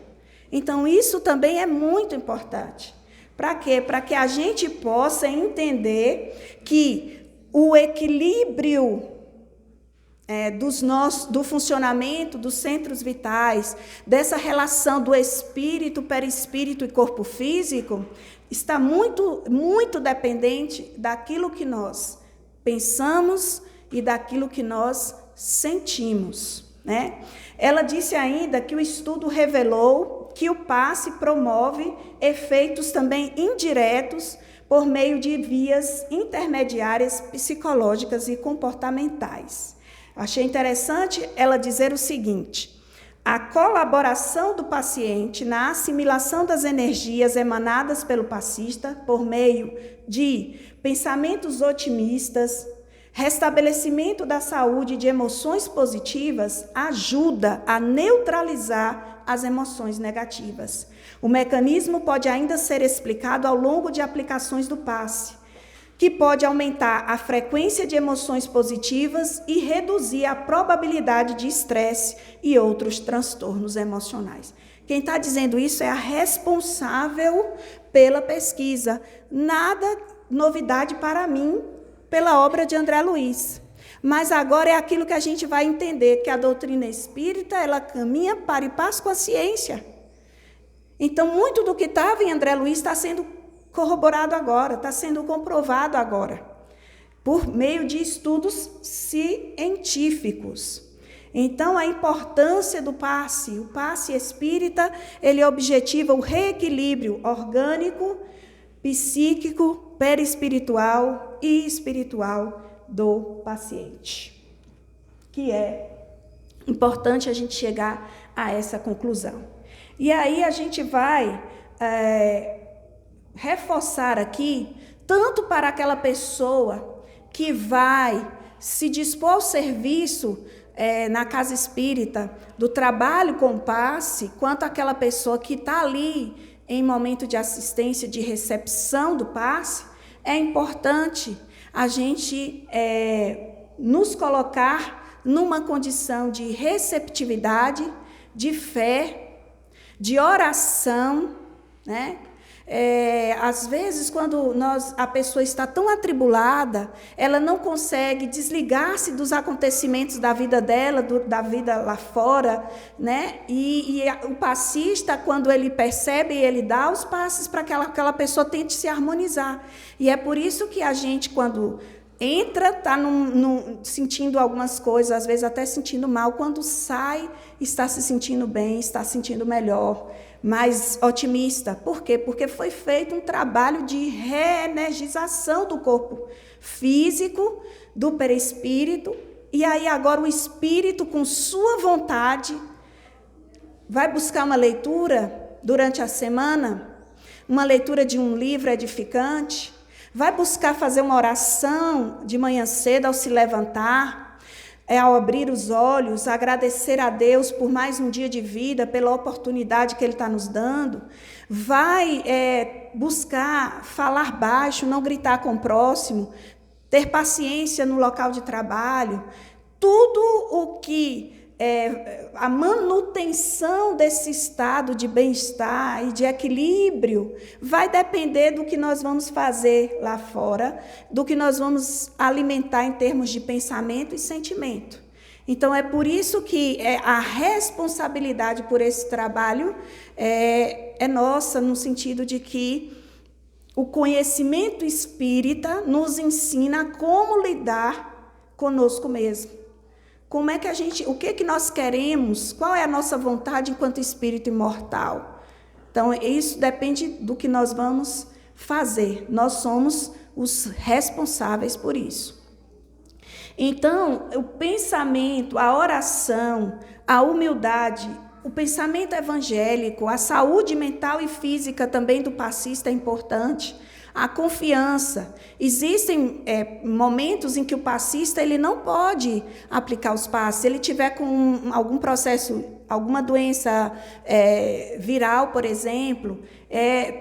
Então, isso também é muito importante. Para quê? Para que a gente possa entender que o equilíbrio do funcionamento dos centros vitais, dessa relação do espírito, perispírito e corpo físico, está muito, muito dependente daquilo que nós pensamos e daquilo que nós sentimos, né? Ela disse ainda que o estudo revelou que o passe promove efeitos também indiretos por meio de vias intermediárias psicológicas e comportamentais. Achei interessante ela dizer o seguinte: a colaboração do paciente na assimilação das energias emanadas pelo passista por meio de pensamentos otimistas, restabelecimento da saúde e de emoções positivas ajuda a neutralizar as emoções negativas. O mecanismo pode ainda ser explicado ao longo de aplicações do passe, que pode aumentar a frequência de emoções positivas e reduzir a probabilidade de estresse e outros transtornos emocionais. Quem está dizendo isso é a responsável pela pesquisa. Nada novidade para mim pela obra de André Luiz. Mas agora é aquilo que a gente vai entender, que a doutrina espírita, ela caminha para e passo com a ciência. Então, muito do que estava em André Luiz está sendo corroborado agora, está sendo comprovado agora, por meio de estudos científicos. Então, a importância do passe, o passe espírita, ele objetiva o reequilíbrio orgânico, psíquico, perispiritual e espiritual do paciente. Que é importante a gente chegar a essa conclusão. E aí a gente vai reforçar aqui, tanto para aquela pessoa que vai se dispor ao serviço na casa espírita, do trabalho com o passe, quanto aquela pessoa que está ali em momento de assistência, de recepção do passe, é importante a gente nos colocar numa condição de receptividade, de fé, de oração, né? Às vezes, quando a pessoa está tão atribulada, ela não consegue desligar-se dos acontecimentos da vida dela, da vida lá fora, né? E o passista, quando ele percebe, ele dá os passes para que aquela pessoa tente se harmonizar. E é por isso que a gente, quando entra, está sentindo algumas coisas, às vezes até sentindo mal, quando sai, está se sentindo bem, está se sentindo melhor, mais otimista. Por quê? Porque foi feito um trabalho de reenergização do corpo físico, do perispírito, e aí agora o espírito, com sua vontade, vai buscar uma leitura durante a semana, uma leitura de um livro edificante, vai buscar fazer uma oração de manhã cedo ao se levantar, ao abrir os olhos, agradecer a Deus por mais um dia de vida, pela oportunidade que Ele está nos dando. Vai buscar falar baixo, não gritar com o próximo, ter paciência no local de trabalho. Tudo o que a manutenção desse estado de bem-estar e de equilíbrio vai depender do que nós vamos fazer lá fora, do que nós vamos alimentar em termos de pensamento e sentimento. Então, é por isso que a responsabilidade por esse trabalho é nossa, no sentido de que o conhecimento espírita nos ensina como lidar conosco mesmo, como é que o que nós queremos, qual é a nossa vontade enquanto espírito imortal. Então, isso depende do que nós vamos fazer. Nós somos os responsáveis por isso. Então, o pensamento, a oração, a humildade, o pensamento evangélico, a saúde mental e física também do passista é importante. A confiança. Existem momentos em que o passista ele não pode aplicar os passes. Se ele tiver com algum processo, alguma doença viral, por exemplo,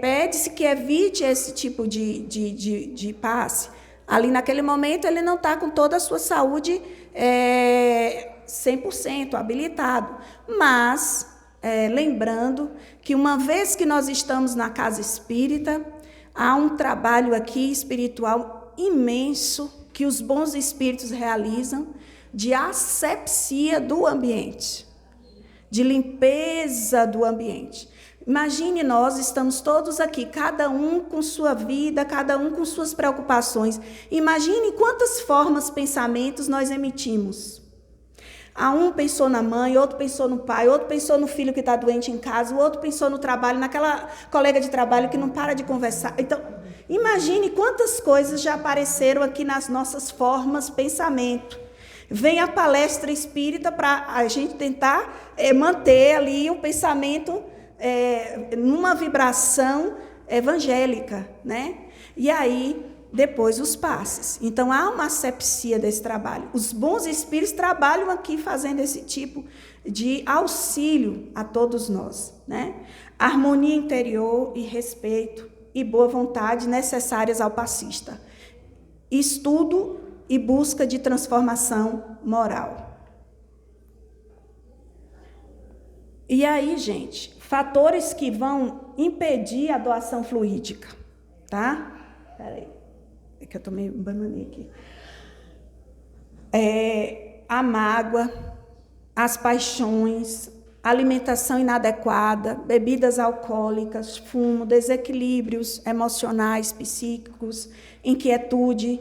pede-se que evite esse tipo de passe. Ali, naquele momento, ele não está com toda a sua saúde 100% habilitado. Mas, lembrando que uma vez que nós estamos na casa espírita, há um trabalho aqui espiritual imenso que os bons espíritos realizam de asepsia do ambiente, de limpeza do ambiente. Imagine, nós estamos todos aqui, cada um com sua vida, cada um com suas preocupações. Imagine quantas formas, pensamentos nós emitimos. Um pensou na mãe, outro pensou no pai, outro pensou no filho que está doente em casa, o outro pensou no trabalho, naquela colega de trabalho que não para de conversar. Então, imagine quantas coisas já apareceram aqui nas nossas formas, pensamento. Vem a palestra espírita para a gente tentar manter ali o pensamento numa vibração evangélica, né? E aí, depois os passes. Então, há uma asepsia desse trabalho. Os bons espíritos trabalham aqui fazendo esse tipo de auxílio a todos nós, né? Harmonia interior e respeito e boa vontade necessárias ao passista. Estudo e busca de transformação moral. E aí, gente, fatores que vão impedir a doação fluídica, tá? Peraí. É que eu tô meio bananei aqui. A mágoa, as paixões, alimentação inadequada, bebidas alcoólicas, fumo, desequilíbrios emocionais, psíquicos, inquietude.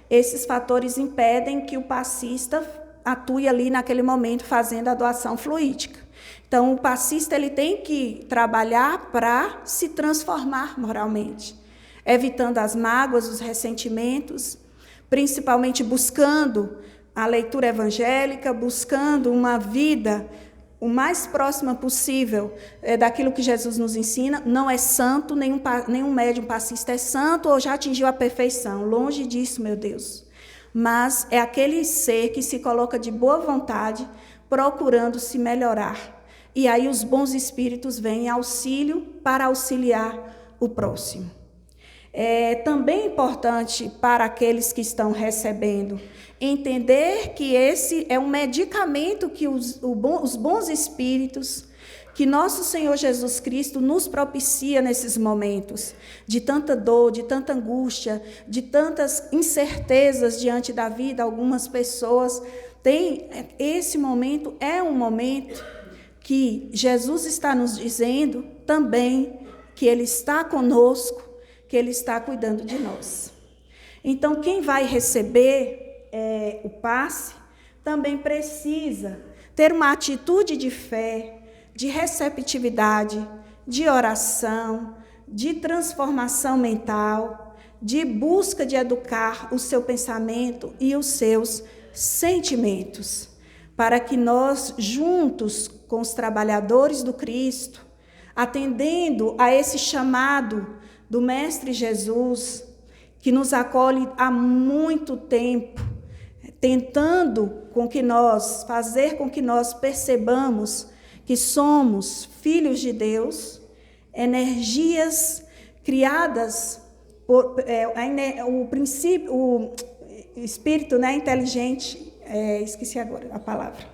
Esses fatores impedem que o passista atue ali naquele momento fazendo a doação fluídica. Então, o passista ele tem que trabalhar para se transformar moralmente, evitando as mágoas, os ressentimentos, principalmente buscando a leitura evangélica, buscando uma vida o mais próxima possível daquilo que Jesus nos ensina. Não é santo, nenhum médium passista é santo ou já atingiu a perfeição. Longe disso, meu Deus. Mas é aquele ser que se coloca de boa vontade, procurando se melhorar. E aí os bons espíritos vêm em auxílio para auxiliar o próximo. É também importante para aqueles que estão recebendo entender que esse é um medicamento que os bons espíritos, que nosso Senhor Jesus Cristo nos propicia nesses momentos de tanta dor, de tanta angústia, de tantas incertezas diante da vida. Algumas pessoas têm, esse momento é um momento que Jesus está nos dizendo também que Ele está conosco, que Ele está cuidando de nós. Então, quem vai receber o passe também precisa ter uma atitude de fé, de receptividade, de oração, de transformação mental, de busca de educar o seu pensamento e os seus sentimentos, para que nós, juntos com os trabalhadores do Cristo, atendendo a esse chamado do Mestre Jesus, que nos acolhe há muito tempo, tentando fazer com que nós percebamos que somos filhos de Deus, energias criadas por o espírito, né, inteligente, esqueci agora a palavra,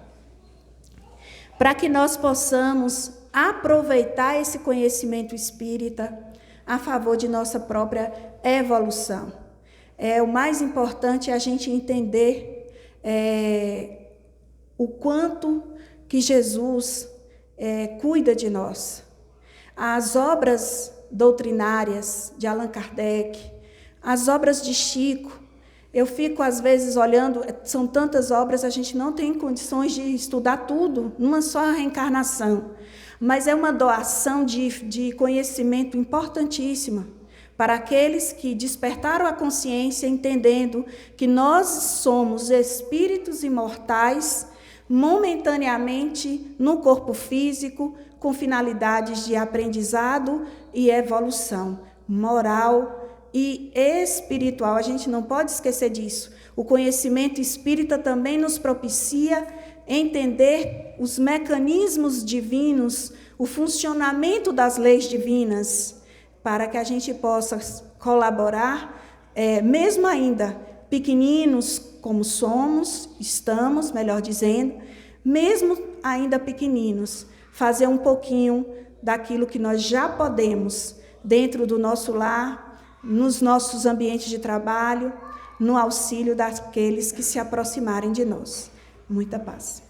para que nós possamos aproveitar esse conhecimento espírita a favor de nossa própria evolução. O mais importante é a gente entender o quanto que Jesus cuida de nós. As obras doutrinárias de Allan Kardec, as obras de Chico, Eu fico, às vezes, olhando, são tantas obras, a gente não tem condições de estudar tudo numa só reencarnação. Mas é uma doação de conhecimento importantíssima para aqueles que despertaram a consciência, entendendo que nós somos espíritos imortais, momentaneamente no corpo físico, com finalidades de aprendizado e evolução moral e espiritual. A gente não pode esquecer disso. O conhecimento espírita também nos propicia entender os mecanismos divinos, o funcionamento das leis divinas, para que a gente possa colaborar, mesmo ainda pequeninos como estamos, melhor dizendo, mesmo ainda pequeninos, fazer um pouquinho daquilo que nós já podemos, dentro do nosso lar, nos nossos ambientes de trabalho, no auxílio daqueles que se aproximarem de nós. Muita paz.